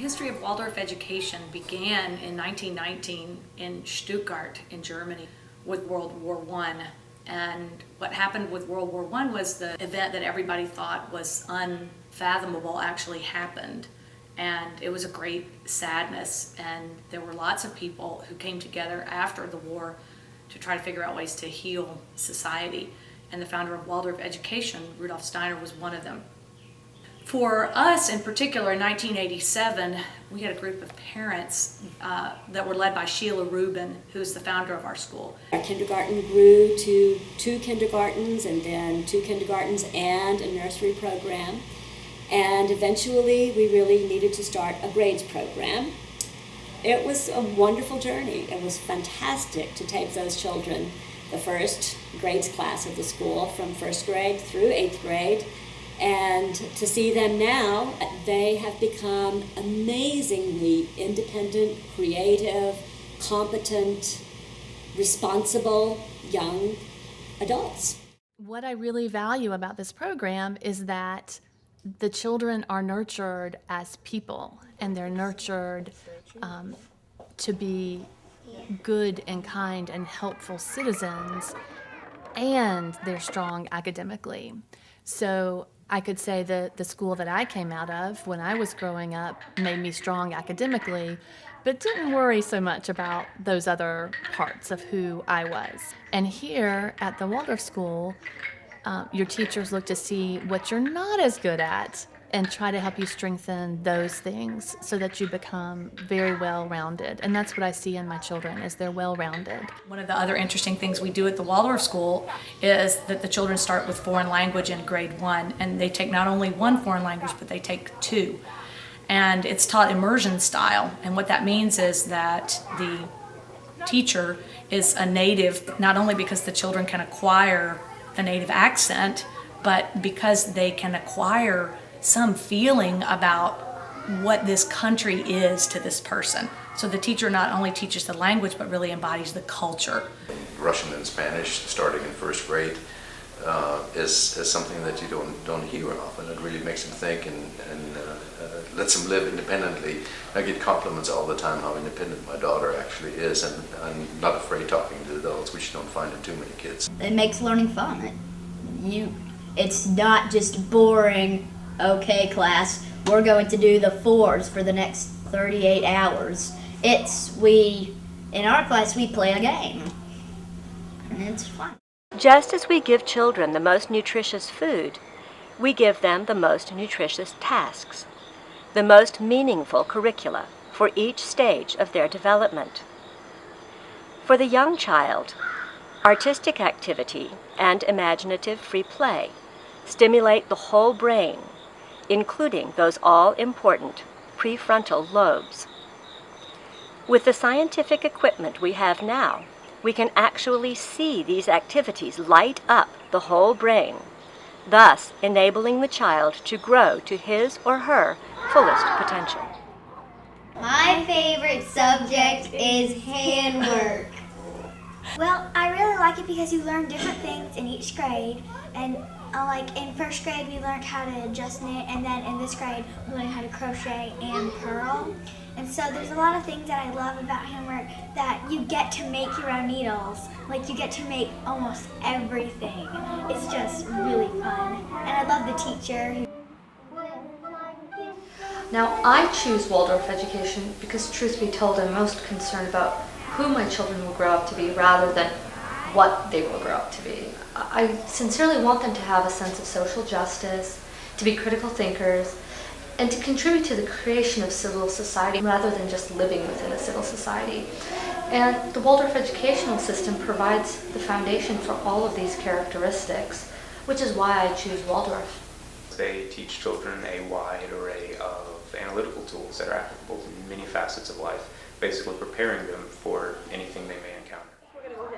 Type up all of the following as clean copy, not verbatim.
history of Waldorf education began in 1919 in Stuttgart in Germany with World War I. And what happened with World War I was the event that everybody thought was unfathomable actually happened. And it was a great sadness, and there were lots of people who came together after the war to try to figure out ways to heal society. And the founder of Waldorf education, Rudolf Steiner, was one of them. For us in particular, in 1987, we had a group of parents that were led by Sheila Rubin, who's the founder of our school. Our kindergarten grew to 2 kindergartens, and then 2 kindergartens and a nursery program. And eventually we really needed to start a grades program. It was a wonderful journey. It was fantastic to take those children, the first grades class of the school, from 1st grade through 8th grade, and to see them now. They have become amazingly independent, creative, competent, responsible young adults. What I really value about this program is that the children are nurtured as people, and they're nurtured to be good and kind and helpful citizens, and they're strong academically. So I could say that the school that I came out of when I was growing up made me strong academically, but didn't worry so much about those other parts of who I was. And here at the Waldorf School, your teachers look to see what you're not as good at and try to help you strengthen those things so that you become very well-rounded. And that's what I see in my children, is they're well-rounded. One of the other interesting things we do at the Waldorf School is that the children start with foreign language in grade 1, and they take not only 1 foreign language, but they take 2. And it's taught immersion style, and what that means is that the teacher is a native, not only because the children can acquire the native accent, but because they can acquire some feeling about what this country is to this person. So the teacher not only teaches the language, but really embodies the culture. Russian and Spanish, starting in 1st grade, is something that you don't hear often. It really makes them think and lets them live independently. I get compliments all the time how independent my daughter actually is, and I'm not afraid talking to adults, which you don't find in too many kids. It makes learning fun. It's not just boring, okay class, we're going to do the 4s for the next 38 hours. In our class we play a game, and it's fun. Just as we give children the most nutritious food, we give them the most nutritious tasks, the most meaningful curricula for each stage of their development. For the young child, artistic activity and imaginative free play stimulate the whole brain, including those all-important prefrontal lobes. With the scientific equipment we have now, we can actually see these activities light up the whole brain, thus enabling the child to grow to his or her fullest potential. My favorite subject is handwork. Well, I really like it because you learn different things in each grade, and like in 1st grade we learned how to just knit, and then in this grade we learned how to crochet and purl. And so there's a lot of things that I love about handwork, that you get to make your own needles. Like you get to make almost everything. It's just really fun. And I love the teacher. Now, I choose Waldorf education because, truth be told, I'm most concerned about who my children will grow up to be rather than what they will grow up to be. I sincerely want them to have a sense of social justice, to be critical thinkers, and to contribute to the creation of civil society rather than just living within a civil society. And the Waldorf educational system provides the foundation for all of these characteristics, which is why I choose Waldorf. They teach children a wide array of analytical tools that are applicable to many facets of life, basically preparing them for anything they may encounter.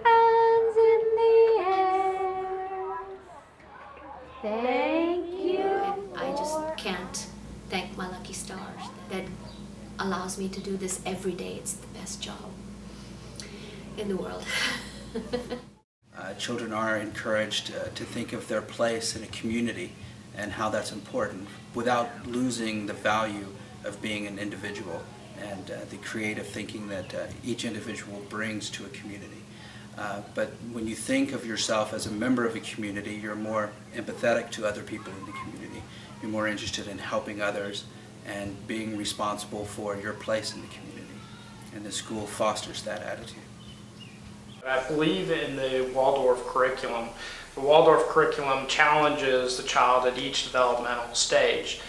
Hands in the air. Thank you. And I just can't thank my lucky stars that allows me to do this every day. It's the best job in the world. Children are encouraged to think of their place in a community and how that's important without losing the value of being an individual and the creative thinking that each individual brings to a community. But when you think of yourself as a member of a community, you're more empathetic to other people in the community. You're more interested in helping others and being responsible for your place in the community. And the school fosters that attitude. I believe in the Waldorf curriculum. The Waldorf curriculum challenges the child at each developmental stage.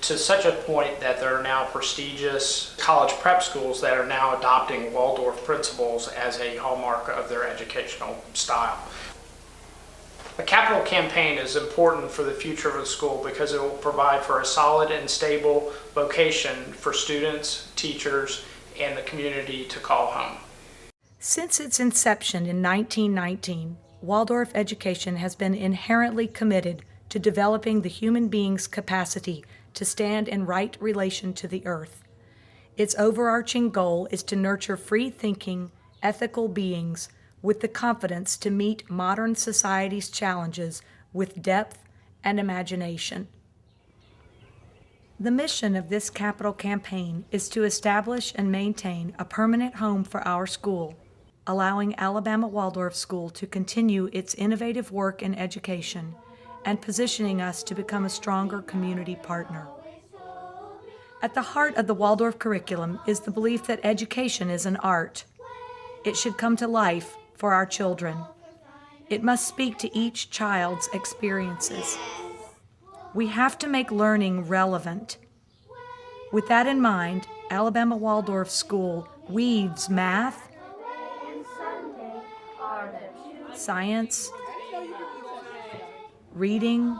To such a point that there are now prestigious college prep schools that are now adopting Waldorf principles as a hallmark of their educational style. The capital campaign is important for the future of the school because it will provide for a solid and stable vocation for students, teachers, and the community to call home. Since its inception in 1919, Waldorf education has been inherently committed to developing the human being's capacity to stand in right relation to the earth. Its overarching goal is to nurture free-thinking, ethical beings with the confidence to meet modern society's challenges with depth and imagination. The mission of this capital campaign is to establish and maintain a permanent home for our school, allowing Alabama Waldorf School to continue its innovative work in education and positioning us to become a stronger community partner. At the heart of the Waldorf curriculum is the belief that education is an art. It should come to life for our children. It must speak to each child's experiences. We have to make learning relevant. With that in mind, Alabama Waldorf School weaves math, science, reading,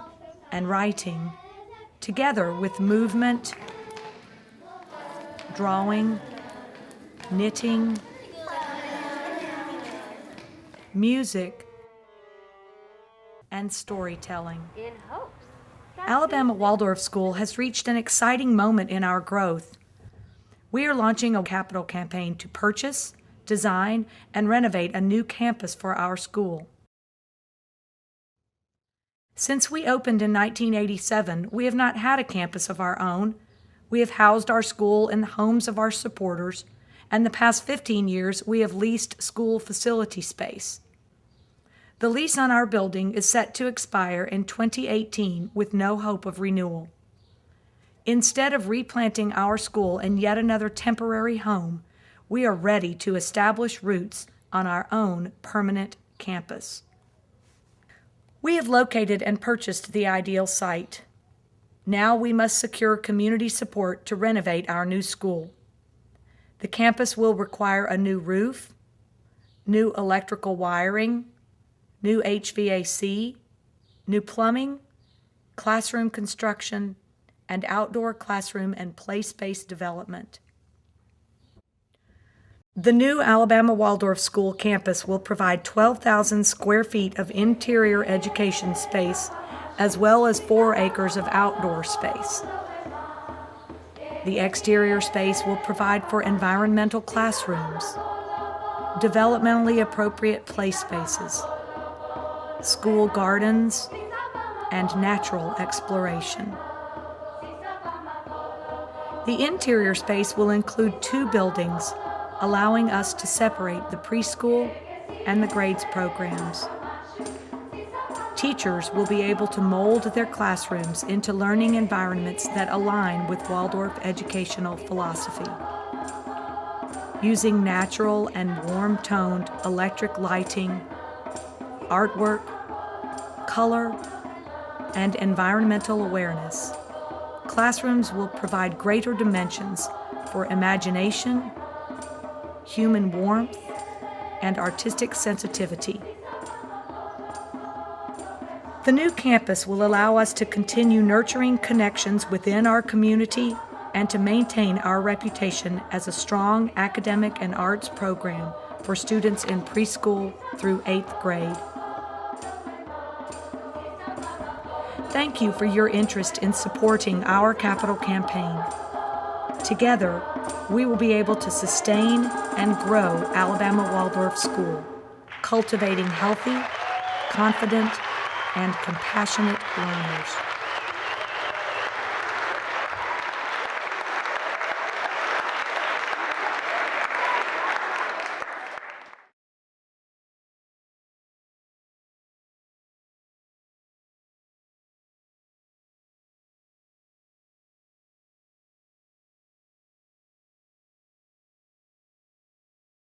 and writing together with movement, drawing, knitting, music, and storytelling. Alabama Waldorf School has reached an exciting moment in our growth. We are launching a capital campaign to purchase, design, and renovate a new campus for our school. Since we opened in 1987, we have not had a campus of our own. We have housed our school in the homes of our supporters, and the past 15 years we have leased school facility space. The lease on our building is set to expire in 2018 with no hope of renewal. Instead of replanting our school in yet another temporary home, we are ready to establish roots on our own permanent campus. We have located and purchased the ideal site. Now we must secure community support to renovate our new school. The campus will require a new roof, new electrical wiring, new HVAC, new plumbing, classroom construction, and outdoor classroom and play space development. The new Alabama Waldorf School campus will provide 12,000 square feet of interior education space as well as 4 acres of outdoor space. The exterior space will provide for environmental classrooms, developmentally appropriate play spaces, school gardens, and natural exploration. The interior space will include 2 buildings, allowing us to separate the preschool and the grades programs. Teachers will be able to mold their classrooms into learning environments that align with Waldorf educational philosophy. Using natural and warm-toned electric lighting, artwork, color, and environmental awareness, classrooms will provide greater dimensions for imagination, human warmth, and artistic sensitivity. The new campus will allow us to continue nurturing connections within our community and to maintain our reputation as a strong academic and arts program for students in preschool through 8th grade. Thank you for your interest in supporting our capital campaign. Together, we will be able to sustain and grow Alabama Waldorf School, cultivating healthy, confident, and compassionate learners.